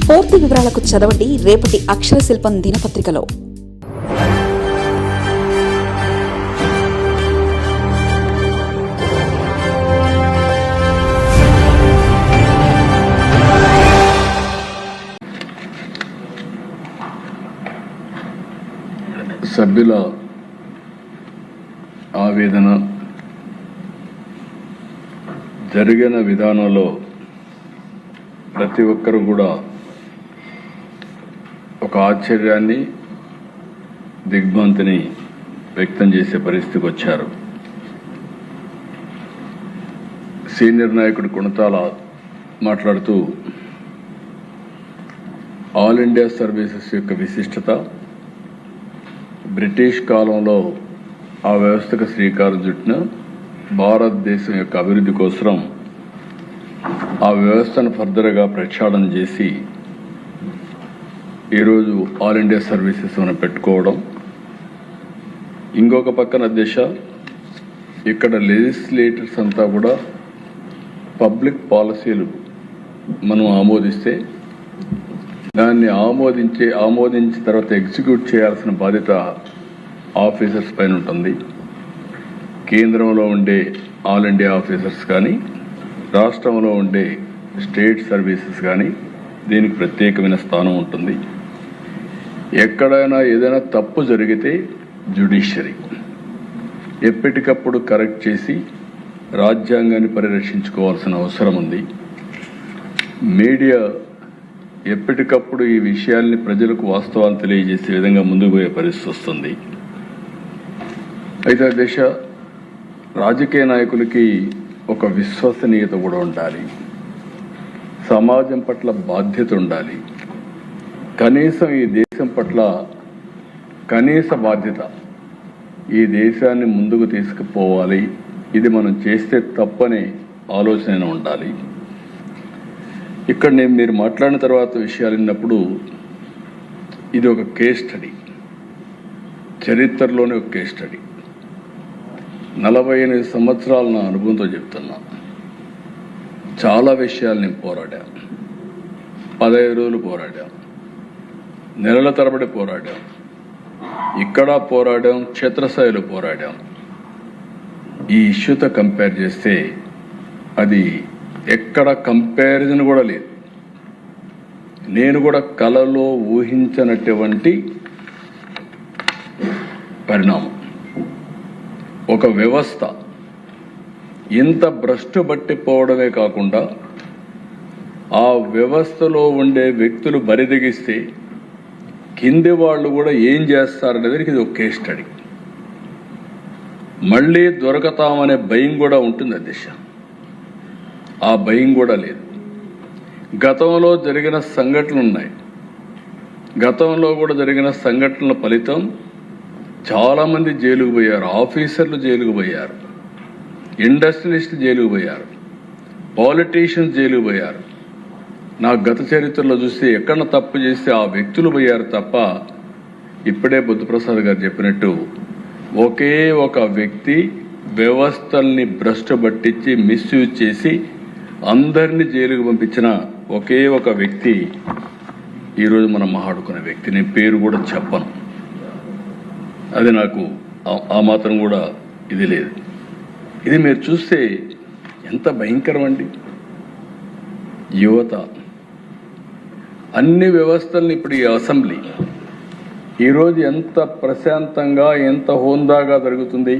పూర్తి వివరాలకు చదవండి రేపటి అక్షర శిల్పం దినపత్రికలో. సభ్యుల ఆవేదన జరిగిన విధానంలో ప్రతి ఒక్కరు కూడా ఒక ఆశ్చర్యాన్ని, దిగ్భ్రాంతిని వ్యక్తం చేసే పరిస్థితికి వచ్చారు. సీనియర్ నాయకుడు కొణతాల మాట్లాడుతూ ఆల్ ఇండియా సర్వీసెస్ యొక్క విశిష్టత, బ్రిటిష్ కాలంలో ఆ వ్యవస్థకు శ్రీకారం చుట్టిన భారతదేశం యొక్క అభివృద్ధి కోసం ఆ వ్యవస్థను ఫర్దర్గా ప్రక్షాళన చేసి ఈరోజు ఆల్ ఇండియా సర్వీసెస్ మనం పెట్టుకోవడం, ఇంకొక పక్కన దిశ ఇక్కడ లెజిస్లేటర్స్ అంతా కూడా పబ్లిక్ పాలసీలు మనం ఆమోదిస్తే దాన్ని ఆమోదించిన తర్వాత ఎగ్జిక్యూట్ చేయాల్సిన బాధ్యత ఆఫీసర్స్ పైన ఉంటుంది. కేంద్రంలో ఉండే ఆల్ ఇండియా ఆఫీసర్స్ కానీ, రాష్ట్రంలో ఉండే స్టేట్ సర్వీసెస్ కానీ దీనికి ప్రత్యేకమైన స్థానం ఉంటుంది. ఎక్కడైనా ఏదైనా తప్పు జరిగితే జ్యుడిషియరీ ఎప్పటికప్పుడు కరెక్ట్ చేసి రాజ్యాంగాన్ని పరిరక్షించుకోవాల్సిన అవసరం ఉంది. మీడియా ఎప్పటికప్పుడు ఈ విషయాల్ని ప్రజలకు వాస్తవాలు తెలియజేసే విధంగా ముందుకు పోయే పరిస్థితి వస్తుంది. అయితే దేశ రాజకీయ నాయకులకి ఒక విశ్వసనీయత కూడా ఉండాలి, సమాజం పట్ల బాధ్యత ఉండాలి, కనీసం ఈ దేశం పట్ల కనీస బాధ్యత, ఈ దేశాన్ని ముందుకు తీసుకుపోవాలి, ఇది మనం చేస్తే తప్పనే ఆలోచన ఉండాలి. ఇక్కడ మీరు మాట్లాడిన తర్వాత విషయాలు విన్నప్పుడు ఇది ఒక కేస్ స్టడీ, చరిత్రలోనే ఒక కేస్ స్టడీ. 48 సంవత్సరాల నా అనుభవంతో చెప్తున్నా. చాలా విషయాలు నేను పోరాడాను, 15 రోజులు పోరాడాం, నెలల తరబడి పోరాడాం, ఇక్కడ పోరాడాం, క్షేత్రస్థాయిలో పోరాడాం. ఈ ఇష్యూతో కంపేర్ చేస్తే అది ఎక్కడ కంపారిజన్ కూడా లేదు. నేను కూడా కలలో ఊహించనటువంటి పరిణామం. ఒక వ్యవస్థ ఇంత భ్రష్టు పట్టిపోవడమే కాకుండా ఆ వ్యవస్థలో ఉండే వ్యక్తులు బరిదెగిస్తే కింది వాళ్ళు కూడా ఏం చేస్తారనేది ఇది ఒక కేస్ స్టడీ. మళ్ళీ దొరకతామనే భయం కూడా ఉంటుంది అధ్యక్ష. ఆ భయం కూడా లేదు. గతంలో జరిగిన సంఘటనలు ఉన్నాయి. గతంలో కూడా జరిగిన సంఘటనల ఫలితం చాలామంది జైలుకు పోయారు, ఆఫీసర్లు జైలుకు పోయారు, ఇండస్ట్రియలిస్టులు జైలుకు పోయారు, పాలిటీషియన్స్ జైలుకు పోయారు. నా గత చరిత్రలో చూస్తే ఎక్కడ తప్పు చేస్తే ఆ వ్యక్తులు పోయారు తప్ప, ఇప్పుడే బుద్ధప్రసాద్ గారు చెప్పినట్టు ఒకే ఒక వ్యక్తి వ్యవస్థల్ని భ్రష్టు పట్టించి మిస్యూజ్ చేసి అందరినీ జైలుకు పంపించిన ఒకే ఒక వ్యక్తి ఈరోజు మనం మాట్లాడుకునే వ్యక్తి. నేను పేరు కూడా చెప్పను, అది నాకు ఆ మాత్రం కూడా ఇది లేదు. ఇది మీరు చూస్తే ఎంత భయంకరం అండి. యువత అన్ని వ్యవస్థల్ని ఇప్పుడు ఈ అసెంబ్లీ ఈరోజు ఎంత ప్రశాంతంగా, ఎంత హోందాగా జరుగుతుంది.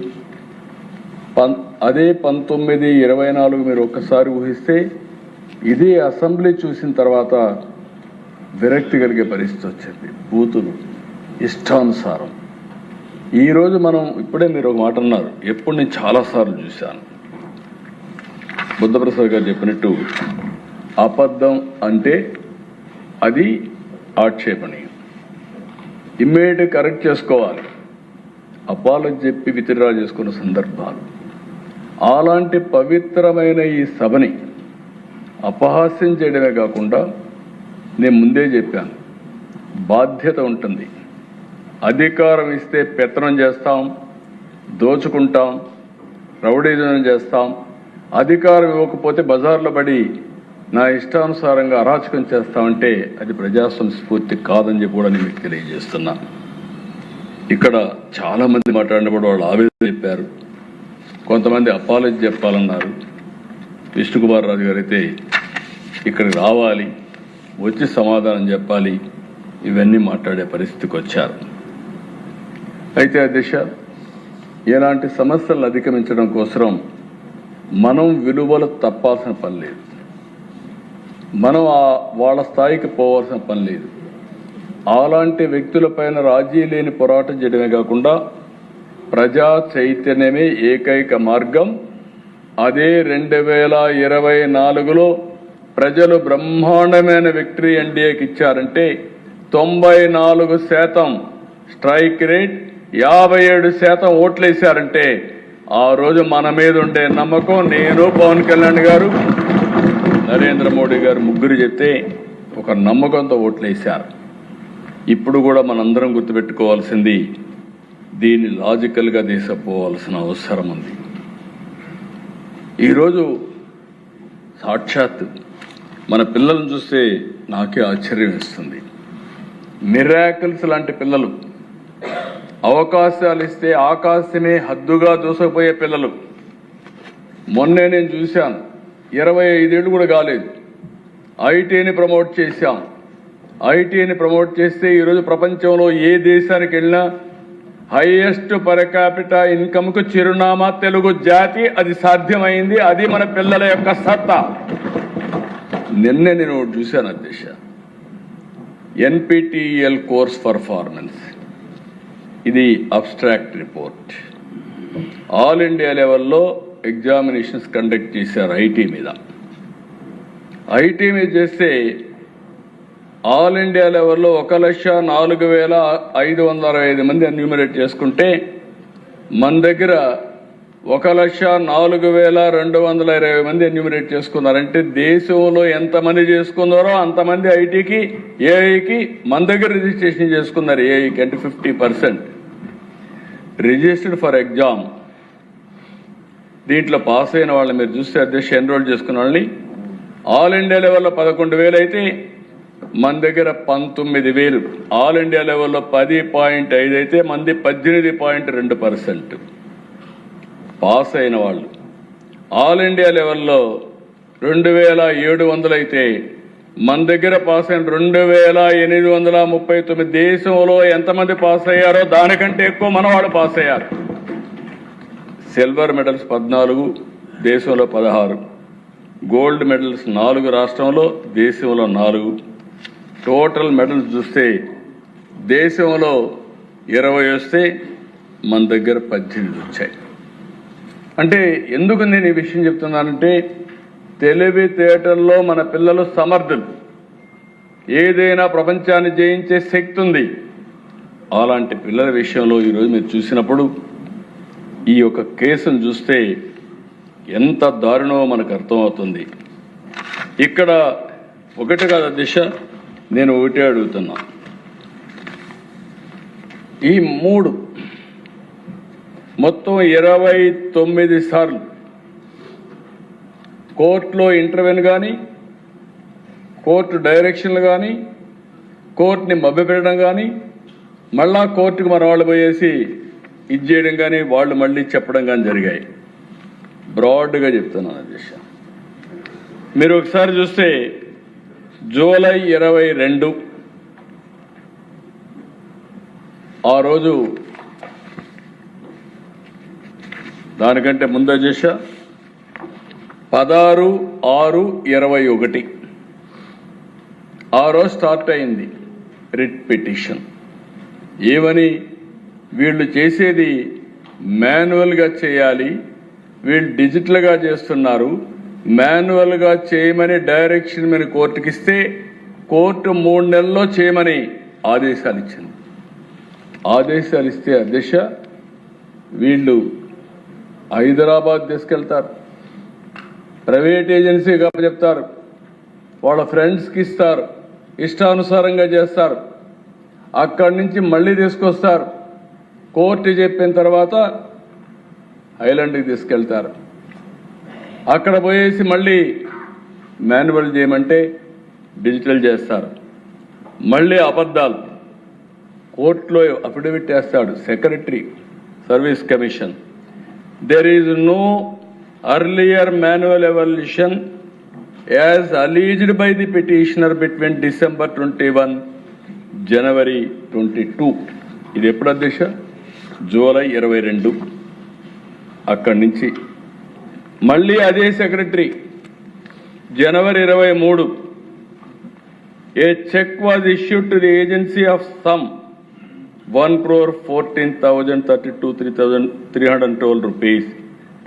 అదే 1924 మీరు ఒక్కసారి ఊహిస్తే ఇదే అసెంబ్లీ చూసిన తర్వాత విరక్తి కలిగే పరిస్థితి వచ్చింది. బూతులు ఇష్టానుసారం. ఈరోజు మనం ఇప్పుడే మీరు ఒక మాట అన్నారు, ఎప్పుడు నేను చాలాసార్లు చూశాను. బుద్ధప్రసాద్ గారు చెప్పినట్టు అబద్ధం అంటే అది ఆక్షేపణీయం, ఇమ్మీడియట్ కరెక్ట్ చేసుకోవాలి. అపాలజీ చెప్పి విత్డ్రా చేసుకున్న సందర్భాలు. అలాంటి పవిత్రమైన ఈ సభని అపహాస్యం చేయడమే కాకుండా నేను ముందే చెప్పాను, బాధ్యత ఉంటుంది. అధికారం ఇస్తే పెత్తనం చేస్తాం, దోచుకుంటాం, రౌడీజం చేస్తాం. అధికారం ఇవ్వకపోతే బజార్లో పడి నా ఇష్టానుసారంగా అరాచకం చేస్తామంటే అది ప్రజాస్వామ్య స్ఫూర్తి కాదని చెప్పి కూడా నేను మీకు తెలియజేస్తున్నా. ఇక్కడ చాలామంది మాట్లాడినప్పుడు వాళ్ళు ఆవేదన చెప్పారు, కొంతమంది అపాలజీ చెప్పాలన్నారు. విష్ణుకుమార్ రాజు గారు అయితే ఇక్కడికి రావాలి, వచ్చి సమాధానం చెప్పాలి, ఇవన్నీ మాట్లాడే పరిస్థితికి వచ్చారు. అయితే అధ్యక్ష, ఇలాంటి సమస్యలను అధిగమించడం కోసం మనం విలువలు తప్పాల్సిన పని లేదు, మనం వాళ్ళ స్థాయికి పోవాల్సిన పని లేదు. అలాంటి వ్యక్తులపైన రాజీ లేని పోరాటం చేయడమే కాకుండా ప్రజా చైతన్యమే ఏకైక మార్గం. అదే 2024లో ప్రజలు బ్రహ్మాండమైన విక్టరీ ఎన్డీఏకి ఇచ్చారంటే 94% స్ట్రైక్ రేట్, 57% ఓట్లేశారంటే ఆ రోజు మన మీద ఉండే నమ్మకం నేను, పవన్ కళ్యాణ్ గారు, నరేంద్ర మోడీ గారు ముగ్గురు చెప్తే ఒక నమ్మకంతో ఓట్లేశారు. ఇప్పుడు కూడా మనందరం గుర్తుపెట్టుకోవాల్సింది, దీన్ని లాజికల్గా తీసుకుపోవాల్సిన అవసరం ఉంది. ఈరోజు సాక్షాత్ మన పిల్లలను చూస్తే నాకే ఆశ్చర్యం వేస్తుంది. మిరాకిల్స్ లాంటి పిల్లలు, అవకాశాలు ఇస్తే ఆకాశమే హద్దుగా దూసుకుపోయే పిల్లలు. మొన్నే నేను చూశాను, 25 ఏళ్ళు కూడా కాలేదు, ఐటీని ప్రమోట్ చేశాం. ఐటీని ప్రమోట్ చేస్తే ఈరోజు ప్రపంచంలో ఏ దేశానికి వెళ్ళినా హైయెస్ట్ పర్ క్యాపిటా ఇన్కమ్కు చిరునామా తెలుగు జాతి. అది సాధ్యమైంది, అది మన పిల్లల యొక్క సత్తా. నిన్నే నేను చూశాను అధ్యక్ష, NPTEL కోర్స్ పర్ఫార్మెన్స్, ఇది అబ్స్ట్రాక్ట్ రిపోర్ట్. ఆల్ ఇండియా లెవెల్లో ఎగ్జామినేషన్స్ కండక్ట్ చేశారు ఐటీ మీద. ఐటీ మీద చేస్తే ఆల్ ఇండియా లెవెల్లో 1,04,565 మంది ఎన్యూమరేట్ చేసుకుంటే మన దగ్గర 1,04,220 మంది ఎన్యూమరేట్ చేసుకున్నారంటే దేశంలో ఎంతమంది చేసుకున్నారో అంతమంది ఐటీకి, ఏఐకి మన దగ్గర రిజిస్ట్రేషన్ చేసుకున్నారు. ఏఐకి అంటే 50% రిజిస్టర్డ్ ఫర్ ఎగ్జామ్. దీంట్లో పాస్ అయిన వాళ్ళు మీరు చూస్తే అధ్యక్ష, ఎన్రోల్ చేసుకున్న వాళ్ళని ఆల్ ఇండియా లెవెల్లో 11,000 అయితే మన దగ్గర 19,000. ఆల్ ఇండియా లెవెల్లో 10.5 అయితే మంది 18.2% పాస్ అయిన వాళ్ళు. ఆల్ ఇండియా లెవెల్లో 2,700 అయితే మన దగ్గర పాస్ అయిన 2,839. దేశంలో ఎంతమంది పాస్ అయ్యారో దానికంటే ఎక్కువ మనవాళ్ళు పాస్ అయ్యారు. సిల్వర్ మెడల్స్ 14, దేశంలో 16. గోల్డ్ మెడల్స్ 4 రాష్ట్రంలో, దేశంలో 4. టోటల్ మెడల్స్ చూస్తే దేశంలో 20 వస్తే మన దగ్గర 18 వచ్చాయి. అంటే ఎందుకు నేను ఈ విషయం చెప్తున్నానంటే, తెలివితేటల్లో మన పిల్లలు సమర్థులు, ఏదైనా ప్రపంచాన్ని జయించే శక్తి ఉంది. అలాంటి పిల్లల విషయంలో ఈరోజు మీరు చూసినప్పుడు ఈ యొక్క కేసును చూస్తే ఎంత దారుణమో మనకు అర్థమవుతుంది. ఇక్కడ ఒకటి కాదు అధ్యక్ష, నేను ఒకటే అడుగుతున్నా, ఈ 3 మొత్తం 29 సార్లు కోర్టులో ఇంటర్వ్యూని కానీ, కోర్టు డైరెక్షన్లు కానీ, కోర్టుని మభ్యపెట్టడం కానీ, మళ్ళా కోర్టుకు మన వాళ్ళు పోయేసి ఇది చేయడం కానీ, వాళ్ళు మళ్ళీ చెప్పడం కానీ జరిగాయి. బ్రాడ్గా చెప్తున్నాను అధ్యక్ష. మీరు ఒకసారి చూస్తే జూలై 22 ఆ రోజు, దానికంటే ముందు అధ్యక్ష 16/6/21 ఆ రోజు స్టార్ట్ అయింది రిట్ పిటిషన్. ఏమని, వీళ్ళు చేసేది మాన్యువల్గా చేయాలి, వీళ్ళు డిజిటల్గా చేస్తున్నారు, మాన్యువల్గా చేయమని డైరెక్షన్ మీద కోర్టుకి ఇస్తే కోర్టు 3 నెలల్లో చేయమని ఆదేశాలు ఇచ్చింది. ఆదేశాలు ఇస్తే అధ్యక్ష వీళ్ళు హైదరాబాద్ తీసుకెళ్తారు, ప్రైవేట్ ఏజెన్సీగా చెప్తారు, వాళ్ళ ఫ్రెండ్స్కి ఇస్తారు, ఇష్టానుసారంగా చేస్తారు. అక్కడి నుంచి మళ్ళీ తీసుకొస్తారు, కోర్టు చెప్పిన తర్వాత ఐలాండ్కి తీసుకెళ్తారు. అక్కడ పోయేసి మళ్ళీ మాన్యువల్ చేయమంటే డిజిటల్ చేస్తారు. మళ్ళీ అబద్ధాలు, కోర్టులో అఫిడవిట్ వేస్తాడు secretary service commission. There is no earlier manual evaluation as alleged by the petitioner between December 21, January 22. ఇది ఎప్పుడు అధ్యక్ష? జూలై 22. అక్కడి నుంచి మళ్ళీ అదే secretary January 23 a cheque was issued to the agency of some 1,14,32,312 rupees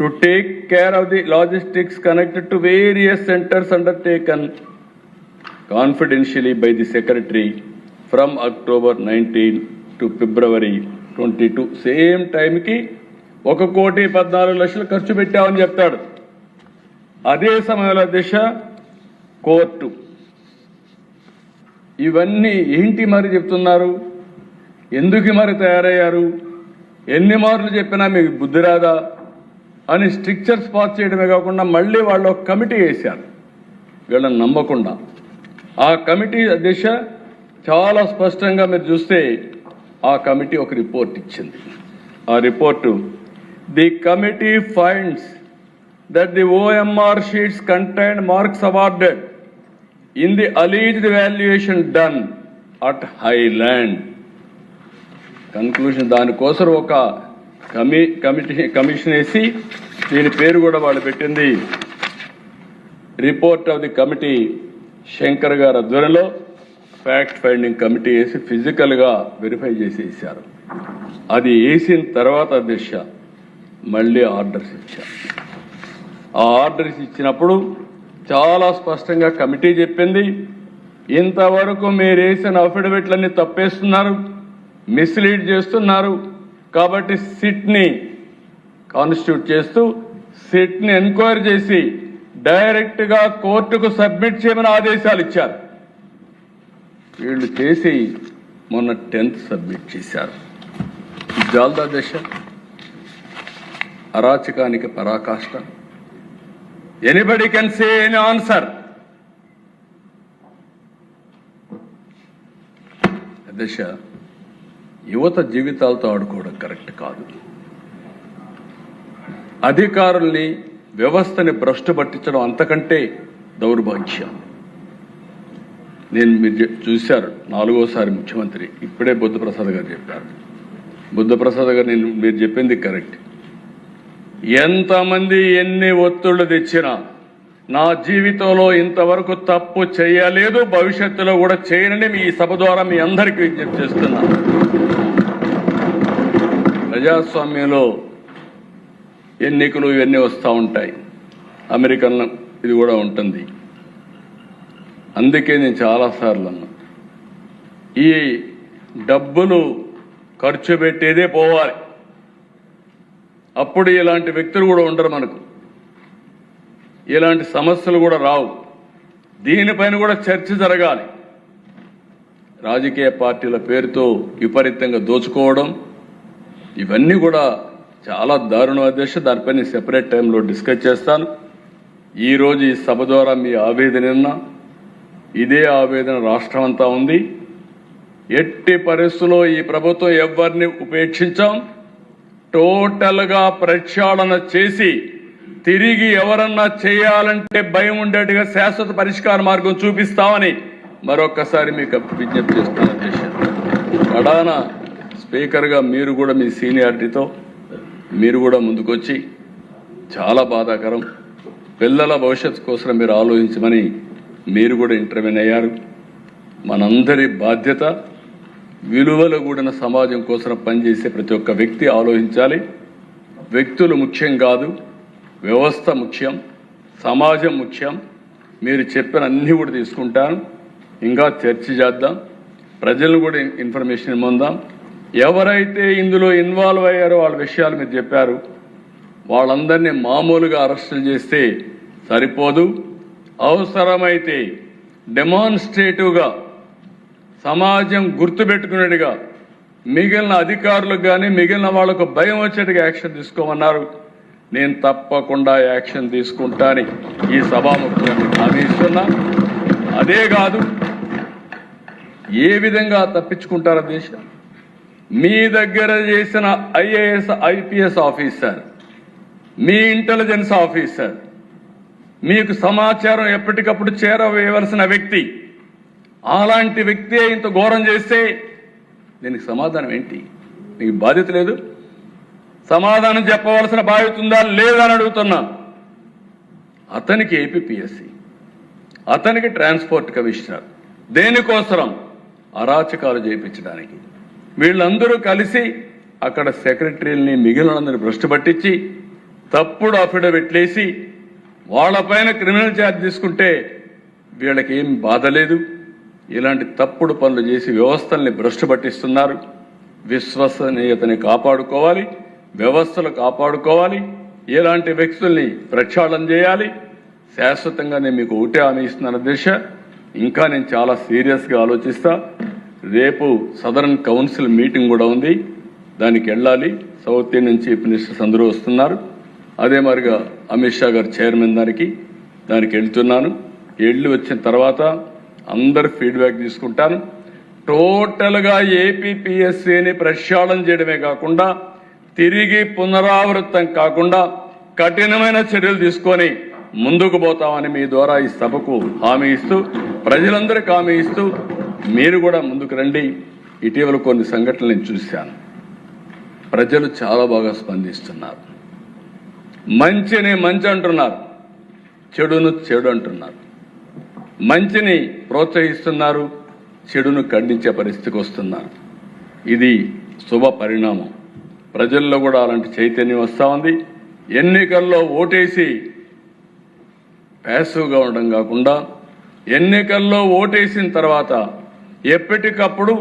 to take care of the logistics connected to various centers undertaken confidentially by the secretary from October 19 to February 22. Same టైంకి 1,14,00,000 ఖర్చు పెట్టామని చెప్తాడు. అదే సమయంలో దిశ court ఇవన్నీ ఏంటి మరి చెప్తున్నారు? ఎందుకు మరి తయారయ్యారు? ఎన్ని మార్లు చెప్పినా మీకు బుద్ధి రాదా అని స్ట్రిక్చర్స్ పాస్ చేయడమే కాకుండా మళ్ళీ వాళ్ళు ఒక కమిటీ వేశారు వీళ్ళని నమ్మకుండా. ఆ కమిటీ దిశ చాలా స్పష్టంగా మీరు చూస్తే ఆ కమిటీ ఒక రిపోర్ట్ ఇచ్చింది. ఆ report, the committee finds that the OMR sheets contain marks awarded in the alleged valuation done at Highland. Conclusion దానికోసం ఒక కమిషన్ వేసి దీని పేరు కూడా వాళ్ళు పెట్టింది report of the committee. Shankar గారు ఆధ్వర్యంలో ఫ్యాక్ట్ ఫైండింగ్ కమిటీ వేసి ఫిజికల్గా వెరిఫై చేసి వేశారు. అది వేసిన తర్వాత దిశ మళ్ళీ ఆర్డర్స్ ఇచ్చారు. ఆ ఆర్డర్స్ ఇచ్చినప్పుడు చాలా స్పష్టంగా కమిటీ చెప్పింది, ఇంతవరకు మీరు వేసిన అఫిడవిట్లన్నీ తప్పేస్తున్నారు, మిస్లీడ్ చేస్తున్నారు, కాబట్టి సిట్ని కాన్స్టిట్యూట్ చేస్తూ సిట్ని ఎంక్వైరీ చేసి డైరెక్ట్గా కోర్టుకు సబ్మిట్ చేయమని ఆదేశాలు ఇచ్చారు. వీళ్ళు చేసి మొన్న 10th సబ్మిట్ చేశారు. జాల్దా దశ, అరాచకానికి పరాకాష్ట. Anybody can say any answer. దశ యువత జీవితాలతో ఆడుకోవడం కరెక్ట్ కాదు. అధికారుల్ని వ్యవస్థని భ్రష్టు పట్టించడం అంతకంటే దౌర్భాగ్యం. మీరు చూశారు 4వసారి ముఖ్యమంత్రి, ఇప్పుడే బుద్ధప్రసాద్ గారు చెప్పారు. బుద్ధప్రసాద్ గారు మీరు చెప్పింది కరెక్ట్. ఎంతమంది ఎన్ని ఒత్తిళ్లు తెచ్చినా నా జీవితంలో ఇంతవరకు తప్పు చేయలేదు, భవిష్యత్తులో కూడా చేయనని మీ సభ ద్వారా మీ అందరికీ విజ్ఞప్తి చేస్తున్నాను. ప్రజాస్వామ్యంలో ఎన్నికలు ఇవన్నీ వస్తూ ఉంటాయి, అమెరికన్ ఇది కూడా ఉంటుంది. అందుకే నేను చాలాసార్లు అన్నా, ఈ డబ్బులు ఖర్చు పెట్టేదే పోవాలి, అప్పుడు ఇలాంటి వ్యక్తులు కూడా ఉండరు, మనకు ఇలాంటి సమస్యలు కూడా రావు. దీనిపైన కూడా చర్చ జరగాలి. రాజకీయ పార్టీల పేరుతో విపరీతంగా దోచుకోవడం ఇవన్నీ కూడా చాలా దారుణ అధ్యక్ష. దానిపైన సెపరేట్ టైంలో డిస్కస్ చేస్తాను. ఈరోజు ఈ సభ ద్వారా మీ ఆవేదన, ఇదే ఆవేదన రాష్ట్రం అంతా ఉంది. ఎట్టి పరిస్థితుల్లో ఈ ప్రభుత్వం ఎవరిని ఉపేక్షించాం. టోటల్గా ప్రక్షాళన చేసి తిరిగి ఎవరన్నా చేయాలంటే భయం ఉండేట్టుగా శాశ్వత పరిష్కార మార్గం చూపిస్తామని మరొక్కసారి మీకు విజ్ఞప్తి చేస్తాను అధ్యక్ష. కడాన స్పీకర్గా మీరు కూడా మీ సీనియారిటీతో మీరు కూడా ముందుకొచ్చి, చాలా బాధాకరం, పిల్లల భవిష్యత్తు కోసం మీరు ఆలోచించమని మీరు కూడా ఇంటర్వ్యూన్ అయ్యారు. మనందరి బాధ్యత విలువలు కూడిన సమాజం కోసం పనిచేసే ప్రతి ఒక్క వ్యక్తి ఆలోచించాలి. వ్యక్తులు ముఖ్యం కాదు, వ్యవస్థ ముఖ్యం, సమాజం ముఖ్యం. మీరు చెప్పిన అన్నీ కూడా తీసుకుంటాను, ఇంకా చర్చ చేద్దాం, ప్రజలను కూడా ఇన్ఫర్మేషన్ పొందాం. ఎవరైతే ఇందులో ఇన్వాల్వ్ అయ్యారో వాళ్ళ విషయాలు మీరు చెప్పారు, వాళ్ళందరినీ మామూలుగా అరెస్టులు చేస్తే సరిపోదు. అవసరమైతే డెమాన్స్ట్రేటివ్గా సమాజం గుర్తుపెట్టుకునేట్టుగా మిగిలిన అధికారులకు కానీ మిగిలిన వాళ్లకు భయం వచ్చేట్టుగా యాక్షన్ తీసుకోమన్నారు. నేను తప్పకుండా యాక్షన్ తీసుకుంటానని ఈ సభాముఖంగా హామీ ఇస్తున్నా. అదే కాదు, ఏ విధంగా తప్పించుకుంటారో దేశం, మీ దగ్గర చేసిన ఐఏఎస్ ఐపీఎస్ ఆఫీసర్, మీ ఇంటెలిజెన్స్ ఆఫీసర్, మీకు సమాచారం ఎప్పటికప్పుడు చేరవేయవలసిన వ్యక్తి, అలాంటి వ్యక్తి ఇంత ఘోరం చేస్తే దీనికి సమాధానం ఏంటి? మీకు బాధ్యత లేదు? సమాధానం చెప్పవలసిన బాధ్యత ఉందా లేదా అని అడుగుతున్నా. అతనికి ఏపీపీఎస్సీ, అతనికి ట్రాన్స్పోర్ట్ కమిషనర్, దేనికోసరం? అరాచకాలు చేయించడానికి. వీళ్ళందరూ కలిసి అక్కడ సెక్రటరీలని మిగిలినందరినీ భ్రష్టు పట్టించి తప్పుడు అఫిడవిట్లేసి వాళ్ళపైన క్రిమినల్ ఛార్జ్ తీసుకుంటే వీళ్ళకి ఏం బాధ లేదు. ఇలాంటి తప్పుడు పనులు చేసి వ్యవస్థల్ని భ్రష్టు పట్టిస్తున్నారు. విశ్వసనీయతని కాపాడుకోవాలి, వ్యవస్థలు కాపాడుకోవాలి, ఇలాంటి వ్యక్తుల్ని ప్రక్షాళన చేయాలి. శాశ్వతంగా నేను మీకు ఒకటే హామీ ఇస్తున్నాను అధ్యక్ష, ఇంకా నేను చాలా సీరియస్గా ఆలోచిస్తా. రేపు సదరన్ కౌన్సిల్ మీటింగ్ కూడా ఉంది, దానికి వెళ్ళాలి. సౌత్ ఇండియన్ చీఫ్ మినిస్టర్స్ అందరూ వస్తున్నారు. అదే మరిగా అమిత్ షా గారు చైర్మన్ దానికి వెళ్తున్నాను. వెళ్ళి వచ్చిన తర్వాత అందరు ఫీడ్బ్యాక్ తీసుకుంటాను. టోటల్గా ఏపీపీఎస్సీని ప్రక్షాళన చేయడమే కాకుండా తిరిగి పునరావృతం కాకుండా కఠినమైన చర్యలు తీసుకొని ముందుకు పోతామని మీ ద్వారా ఈ సభకు హామీ ఇస్తూ, ప్రజలందరికీ హామీ ఇస్తూ మీరు కూడా ముందుకు రండి. ఇటీవల కొన్ని సంఘటనలు నేను చూశాను. ప్రజలు చాలా బాగా స్పందిస్తున్నారు. మంచిని మంచి అంటున్నారు, చెడును చెడు అంటున్నారు. మంచిని ప్రోత్సహిస్తున్నారు, చెడును ఖండించే పరిస్థితికి వస్తున్నారు. ఇది శుభ పరిణామం. ప్రజల్లో కూడా అలాంటి చైతన్యం వస్తూ ఉంది. ఎన్నికల్లో ఓటేసి ప్యాసివ్గా ఉండడం కాకుండా ఎన్నికల్లో ఓటేసిన తర్వాత ఎప్పటికప్పుడు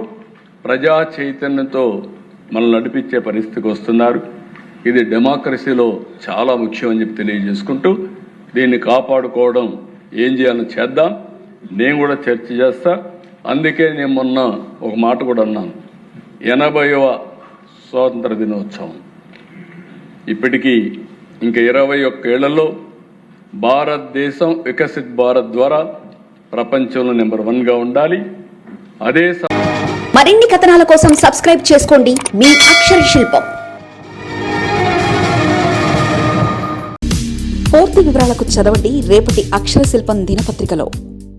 ప్రజా చైతన్యంతో మనల్ని నడిపించే పరిస్థితికి వస్తున్నారు. ఇది డెమోక్రసీలో చాలా ముఖ్యం అని చెప్పి తెలియజేసుకుంటూ దీన్ని కాపాడుకోవడం ఏం చేయాలో చేద్దాం. నేను కూడా చర్చ చేస్తా. అందుకే నేను మొన్న ఒక మాట కూడా అన్నాను, 80వ స్వాతంత్ర దినోత్సవం ఇప్పటికీ ఇంకా 21 ఏళ్లలో భారతదేశం వికసిత్ భారత్ ద్వారా ప్రపంచంలో నెంబర్ 1గా ఉండాలి. అదే మరిన్ని కథనాల కోసం సబ్స్క్రైబ్ చేసుకోండి మీ అక్షర శిల్పం. పూర్తి వివరాలకు చదవండి రేపటి అక్షర శిల్పం దినపత్రికలో.